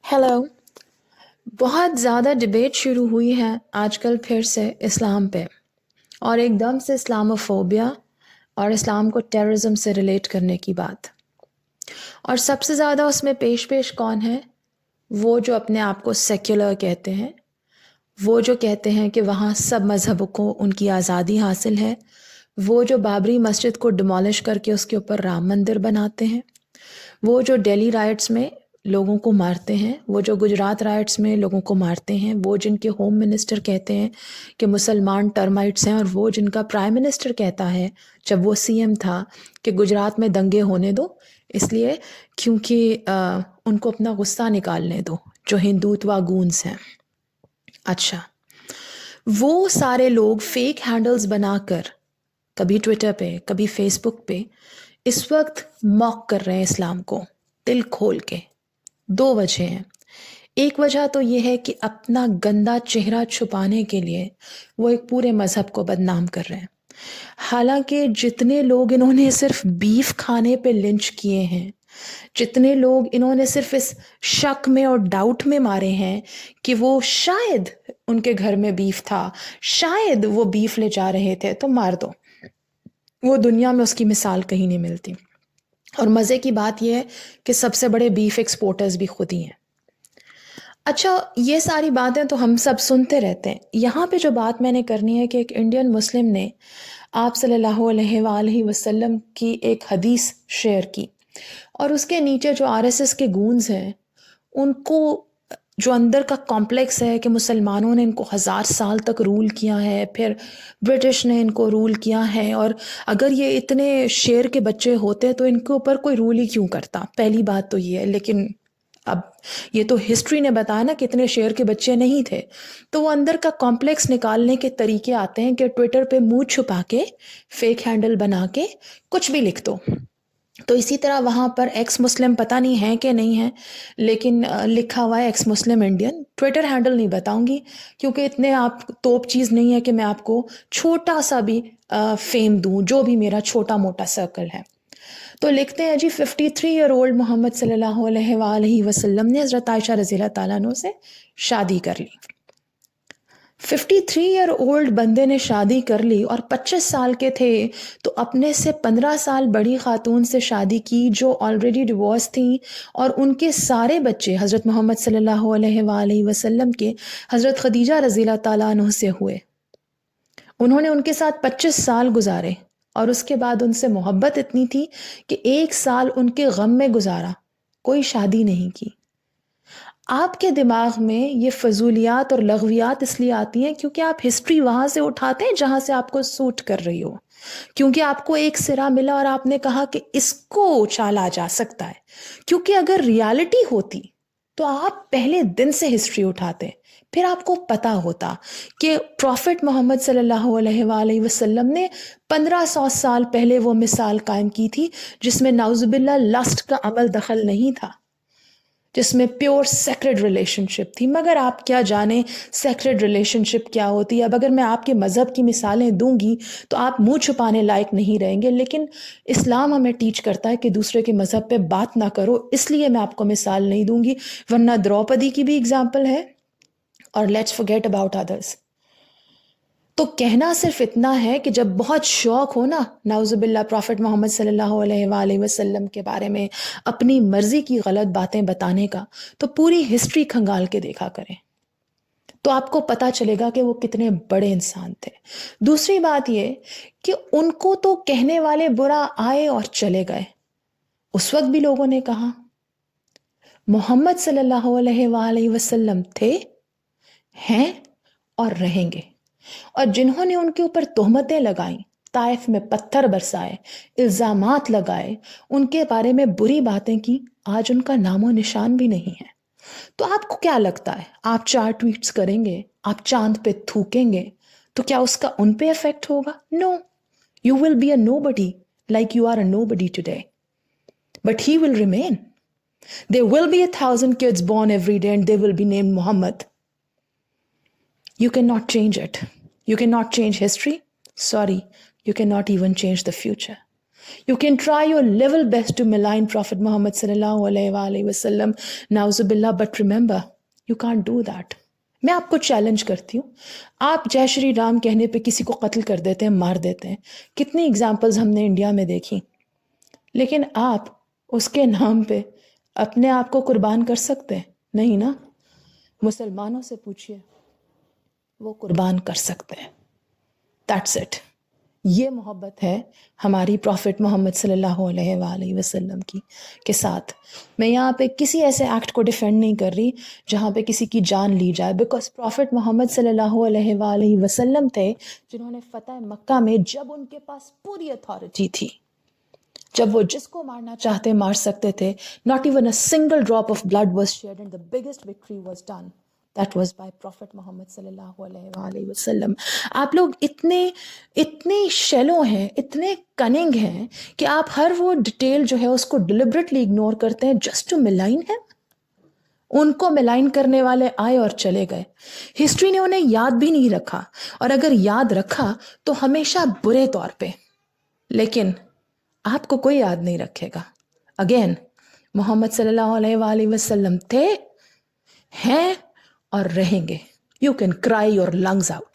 Hello. बहुत ज़्यादा debate शुरू हुई है आजकल फिर से इस्लाम पे, और एकदम से इस्लामोफोबिया और इस्लाम को टेररिज्म से रिलेट करने की बात। और सबसे ज़्यादा उसमें पेश कौन है? वो जो अपने आप को सेक्युलर कहते हैं, वो जो कहते हैं कि वहाँ सब मज़हबों को उनकी आज़ादी हासिल है, वो जो बाबरी मस्जिद को डिमोलिश करके उसके ऊपर राम मंदिर बनाते हैं, वो जो दिल्ली राइट्स में लोगों को मारते हैं, वो जो गुजरात राइट्स में लोगों को मारते हैं, वो जिनके होम मिनिस्टर कहते हैं कि मुसलमान टर्माइट्स हैं, और वो जिनका प्राइम मिनिस्टर कहता है जब वो सीएम था कि गुजरात में दंगे होने दो इसलिए क्योंकि उनको अपना गुस्सा निकालने दो, जो हिंदुत्वा गूंस हैं। अच्छा, वो सारे लोग फेक हैंडल्स बनाकर कभी ट्विटर पे कभी फेसबुक पे इस वक्त मॉक कर रहे हैं इस्लाम को दिल खोल के। दो वजह हैं। एक वजह तो ये है कि अपना गंदा चेहरा छुपाने के लिए वो एक पूरे मज़हब को बदनाम कर रहे हैं। हालांकि जितने लोग इन्होंने सिर्फ बीफ खाने पे लिंच किए हैं, जितने लोग इन्होंने सिर्फ इस शक में और डाउट में मारे हैं कि वो शायद उनके घर में बीफ था, शायद वो बीफ ले जा रहे थे, तो मार दो, वो दुनिया में उसकी मिसाल कहीं नहीं मिलती। और मज़े की बात यह है कि सबसे बड़े बीफ एक्सपोर्टर्स भी खुद ही हैं। अच्छा, ये सारी बातें तो हम सब सुनते रहते हैं। यहाँ पे जो बात मैंने करनी है कि एक इंडियन मुस्लिम ने आप सल्लल्लाहु अलैहि वसल्लम की एक हदीस शेयर की, और उसके नीचे जो आरएसएस के गूंज हैं, उनको जो अंदर का कॉम्प्लेक्स है कि मुसलमानों ने इनको 1000 साल तक रूल किया है, फिर ब्रिटिश ने इनको रूल किया है, और अगर ये इतने शेर के बच्चे होते तो इनके ऊपर कोई रूल ही क्यों करता। पहली बात तो ये है, लेकिन अब ये तो हिस्ट्री ने बताया ना कि इतने शेर के बच्चे नहीं थे। तो वो अंदर का कॉम्प्लेक्स निकालने के तरीके आते हैं कि ट्विटर पे मुंह छुपा के फेक हैंडल बना के कुछ भी लिख दो। तो इसी तरह वहाँ पर एक्स मुस्लिम, पता नहीं है कि नहीं है, लेकिन लिखा हुआ है एक्स मुस्लिम इंडियन। ट्विटर हैंडल नहीं बताऊंगी क्योंकि इतने आप तोप चीज़ नहीं है कि मैं आपको छोटा सा भी फेम दूं, जो भी मेरा छोटा मोटा सर्कल है। तो लिखते हैं जी, 53 ईयर ओल्ड मोहम्मद सल्लल्लाहु अलैहि वसल्लम ने हज़रत आयशा रज़ी अल्लाह तआला अन्हा से शादी कर ली। 53 ईयर ओल्ड बंदे ने शादी कर ली और 25 साल के थे तो अपने से 15 साल बड़ी खातून से शादी की जो ऑलरेडी डिवोर्स थी, और उनके सारे बच्चे हज़रत मोहम्मद सल्लल्लाहु अलैहि वसल्लम के हज़रत खदीजा रज़ी अल्लाह तआला अन्हा से हुए। उन्होंने उनके साथ 25 साल गुजारे और उसके बाद उनसे मोहब्बत इतनी थी कि 1 साल उनके गम में गुजारा, कोई शादी नहीं की। आपके दिमाग में ये फजूलियात और लग़वियात इसलिए आती हैं क्योंकि आप हिस्ट्री वहाँ से उठाते हैं जहाँ से आपको सूट कर रही हो, क्योंकि आपको एक सिरा मिला और आपने कहा कि इसको उछाला जा सकता है। क्योंकि अगर रियलिटी होती तो आप पहले दिन से हिस्ट्री उठाते, फिर आपको पता होता कि प्रॉफिट मोहम्मद सल्लल्लाहु अलैहि वसल्लम ने 1500 साल पहले वो मिसाल कायम की थी जिसमें नाउज़ुबिल्लाह लस्ट का अमल दखल नहीं था, जिसमें प्योर सेक्रेड रिलेशनशिप थी। मगर आप क्या जाने सेक्रेड रिलेशनशिप क्या होती है। अब अगर मैं आपके मज़हब की मिसालें दूंगी तो आप मुंह छुपाने लायक नहीं रहेंगे, लेकिन इस्लाम हमें टीच करता है कि दूसरे के मज़हब पे बात ना करो, इसलिए मैं आपको मिसाल नहीं दूंगी। वरना द्रौपदी की भी एग्जाम्पल है, और लेट्स फॉरगेट अबाउट अदर्स। तो कहना सिर्फ इतना है कि जब बहुत शौक हो ना नाउज़ुबिल्लाह प्रॉफिट मोहम्मद सल्लल्लाहु अलैहि वसल्लम के बारे में अपनी मर्जी की गलत बातें बताने का, तो पूरी हिस्ट्री खंगाल के देखा करें, तो आपको पता चलेगा कि वो कितने बड़े इंसान थे। दूसरी बात ये कि उनको तो कहने वाले बुरा आए और चले गए। उस वक्त भी लोगों ने कहा मोहम्मद सल्लल्लाहु अलैहि वसल्लम थे, हैं और रहेंगे। और जिन्होंने उनके ऊपर तोहमतें लगाई, ताइफ में पत्थर बरसाए, इल्जामात लगाए, उनके बारे में बुरी बातें की, आज उनका नामो निशान भी नहीं है। तो आपको क्या लगता है, आप 4 ट्वीट्स करेंगे, आप चांद पे थूकेंगे, तो क्या उसका उन पे इफेक्ट होगा? No, you will be a nobody like you are a nobody today, but he will remain. There will be 1,000 kids born every day and they will be named Muhammad. You cannot change it. You cannot change history. Sorry, you cannot even change the future. You can try your level best to malign Prophet Muhammad sallallahu alaihi wasallam, nauzubillah, but remember, you can't do that. میں آپ کو challenge کرتی ہوں, آپ جے شری رام کہنے پہ کسی کو قتل کر دیتے ہیں, مار دیتے ہیں. کتنی ایگزامپلز ہم نے انڈیا میں دیکھی, لیکن آپ اس کے نام پہ اپنے آپ کو قربان کر سکتے ہیں؟ نہیں نا. مسلمانوں سے پوچھئے, وہ قربان کر سکتے ہیں. That's it. یہ محبت ہے ہماری پروفٹ محمد صلی اللہ علیہ وآلہ وسلم کی کے ساتھ. میں یہاں پہ کسی ایسے ایکٹ کو ڈیفینڈ نہیں کر رہی جہاں پہ کسی کی جان لی جائے, بیکاز پروفٹ محمد صلی اللہ علیہ وآلہ وسلم تھے جنہوں نے فتح مکہ میں, جب ان کے پاس پوری اتھارٹی تھی, جب وہ جس کو مارنا چاہتے مار سکتے تھے, not even a single drop of blood was shed and the biggest victory was done. That was by Prophet Muhammad صلی اللہ علیہ وآلہ وسلم. آپ لوگ اتنے شیلو ہیں, اتنے کننگ ہیں کہ آپ ہر وہ ڈیٹیل جو ہے اس کو ڈیلیبریٹلی اگنور کرتے ہیں جسٹ ٹو ملائن ہے. ان کو ملائن کرنے والے آئے اور چلے گئے. ہسٹری نے انہیں یاد بھی نہیں رکھا, اور اگر یاد رکھا تو ہمیشہ برے طور پہ. لیکن آپ کو کوئی یاد نہیں رکھے گا. اگین, محمد صلی اللہ علیہ وآلہ وسلم تھے, ہیں اور رہیں گے. یو کین کرائی یور لنگز آؤٹ.